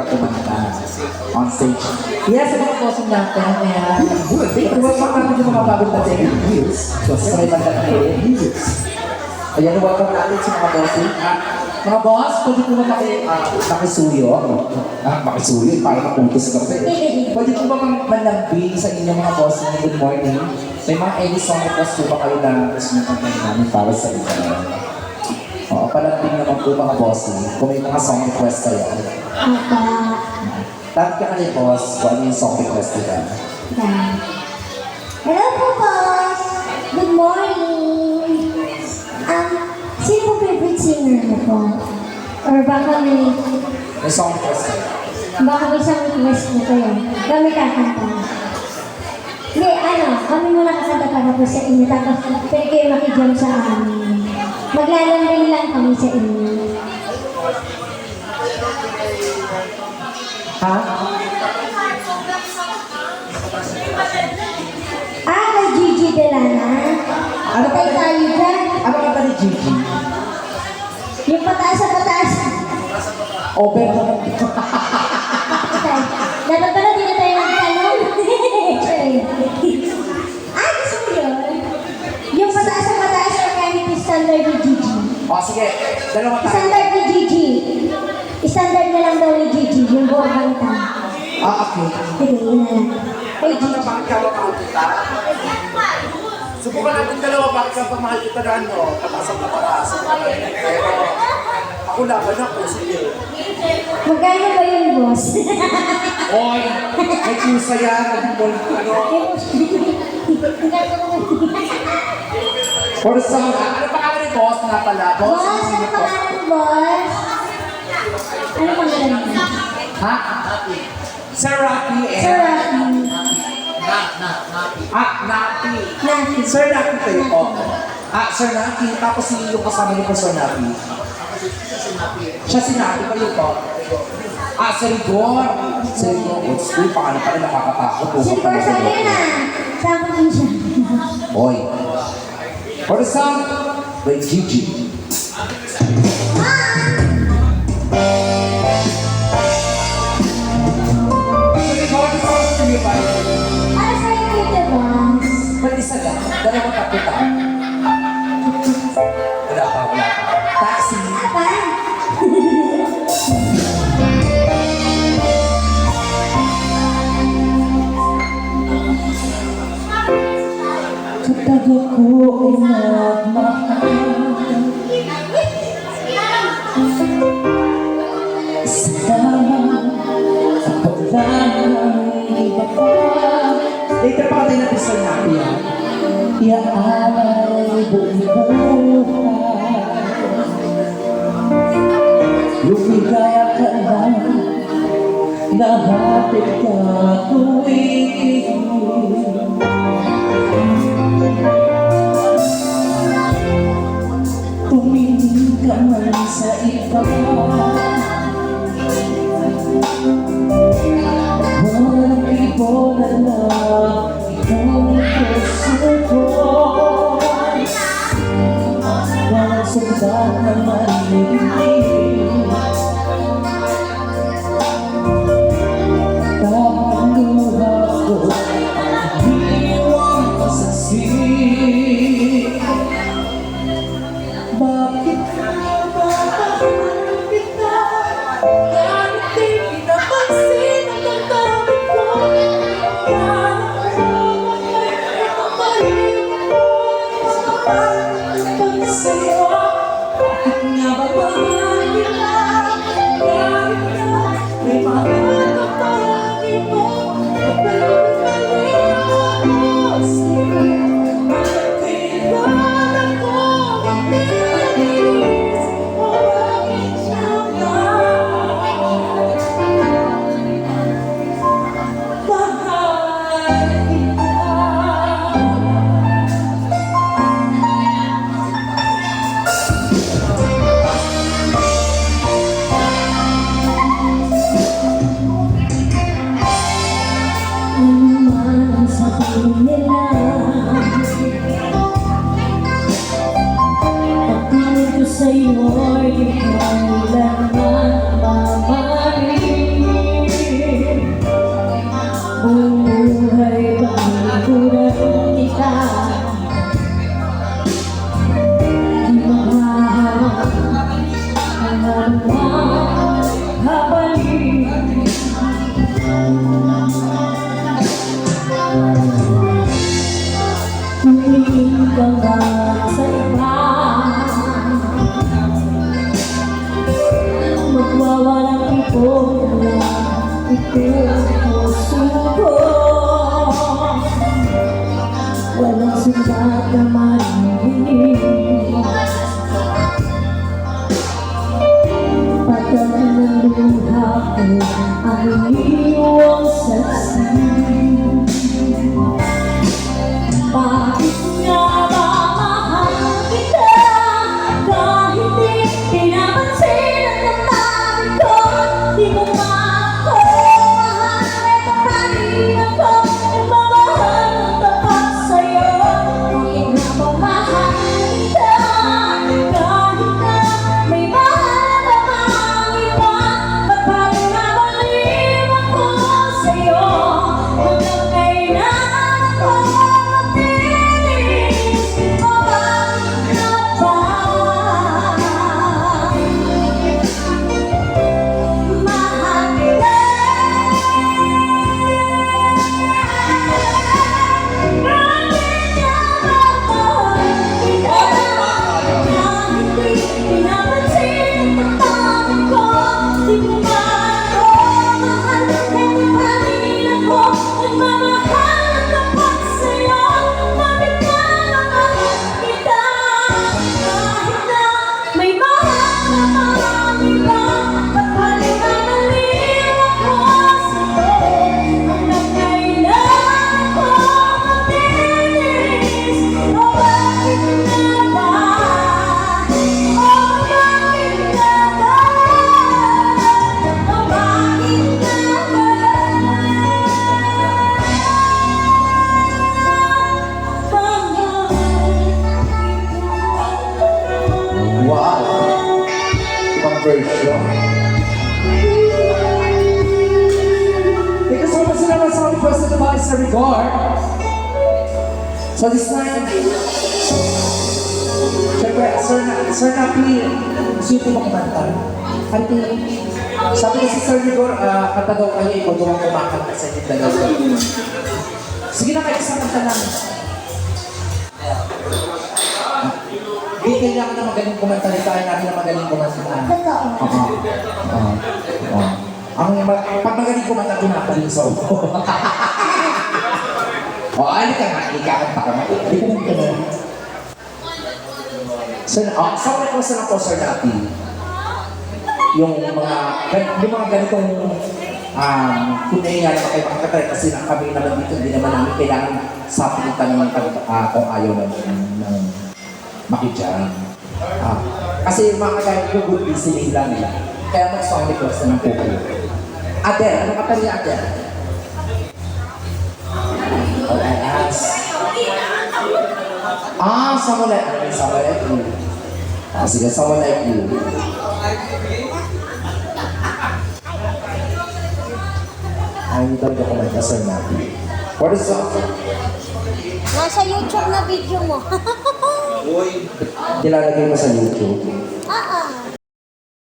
ka kumanta on stage. Yes, sa mga bossing natin, ayan. Welcome natin yung mga bagong dating. So, sa may banda na ayan, welcome natin sa mga bossing. Mga boss, pwede po ba makisuyo? Makisuyo, para maputos ka pa eh. Pwede po ba manlambing sa inyong mga bossing? Good morning. May mga any song request po ba kayo na gusto nyo kantahin namin para sa iba? Oo, palambing naman po mga bossing. Kung may mga song request kayo. Tawag ka kami, boss, kung ano yung song request nila. Hello po, boss! Good morning! Sino po favorite singer mo po? Or baka may song request kayo. isang request na kayo? Kami kakanta. Hindi, kami muna kakanta para po sa inyo. Tapos, pwede kayo makijam sa amin. Maglalambing lang kami sa inyo. Ha? Kay Gigi Delana. Ano ba Patay tayo dyan. Ano ka ba ni Gigi? Yung pataas sa pataas. Over na Patay. Dapat pala di na tayo magtanong. Gusto mo yun? Yung pataas sa pataas or kahit yung standard ni Gigi. O, sige. Dalawa tayo. Standard ni Gigi. Standard na lang daw ni Gigi. Yung buong banta. Okay. Sige, yun na lang. Hey, Ano na bakit ka mahal kita? Subukan natin dalawa bakit ka mahal kita na ano, pataas ang pataas. Pero ako laban ako, sige. magkano ba yun, boss? Oy, may kusa yan, ano. For the song, ano pangalan ni boss nga pala? Boss, ano pangalan mo, boss? Ano pangalan mo? Ha? Sir Rocky eh. Sir Rocky. Napi. Nafi. Sir Napi kayo po. Sir Napi. Tapos yung kasama niyo po, Sir Napi. Siya si Napi kayo po. Sir Igor. Sir Igor. Old school, pangalan pa rin nakakatakot. Silver Solina. Sama din siya. Oy. For the song, by Gigi. Para sa inyo ito, boss. Ba't isa lang? Dalawang taputa. Wala pa. Taxi. Apa? Katago ko ay nagmahal. Isa lamang ang paglalang iba pa. Later pa natin natin sa nabi yan. Iaalay buong buhay. Lumigaya ka lang, nahapit ka tuwing. Tumingin ka man sa iba. Walang ibo na lang itong puso ko. Walang sundan na manilig. Tamang luha ko ang hiwang pasasig. Bakit ka ba na itong puso ko. Walang sundat na marinig, patay ng luha ko ang iyong saksi. Bakit nga ba mahal kita kahit di pinapansin ang damdamin ko? Di mo nga ako mahal, ito pa rin ako nagmamahal ng tapat sa'yo. Bakit nga ba mahal kita kahit na may mahal ka pang iba? Ba't pa rin nabaliw ako sa'yo? Hanggang kailan ako magtitiis? O bakit nga ba mahal kita? Bakit nga ba mahal kita? Kahit di pinapansin ang damdamin ko, di mo ba ako mahal? Ito pa rin ako nagmamahal ng tapat sa'yo. Bakit nga ba mahal kita? Kahit na may mahal ka pang iba, ba't pa rin nabaliw ako sa'yo? Hanggang kailan ako magtitiis? O bakit nga ba? O bakit nga ba? O bakit nga ba? Wow! Ibang version. Because so sila na sa request na ba sa regard. So this time, syempre, Sir Napi, gusto yung kumakanta. Auntie, sabi ko si Sir Rigor, kanta daw kayo, ikaw daw ang kumakanta sa inyo dalawa. Sige na kayo, isang kanta lang. Hindi kailangan na magaling kumanta rin tayo natin na magaling kumanta. Totoo. Pag magaling kumanta, pinapalin sa ulo. Ali ka nga, ikakanta ka nga. Hindi ko nang gano'n. Sir, sa request na po, Sir Napi, yung mga ganitong kunay nga naman kayo makakatry kasi kami naman dito, hindi naman namin kailangan sa pilitan naman kung ayaw ng makidyan. Kasi mga kagaya ko good listening lang nila. Kaya mag-song request na lang po kayo. Adele, ano ka pa niya Adele? All I ask. Someone like you. Sige, someone like you. Ay, hindi daw kumanta Sir Napi. What is that? Nasa YouTube na video mo. Nilalagay mo sa YouTube.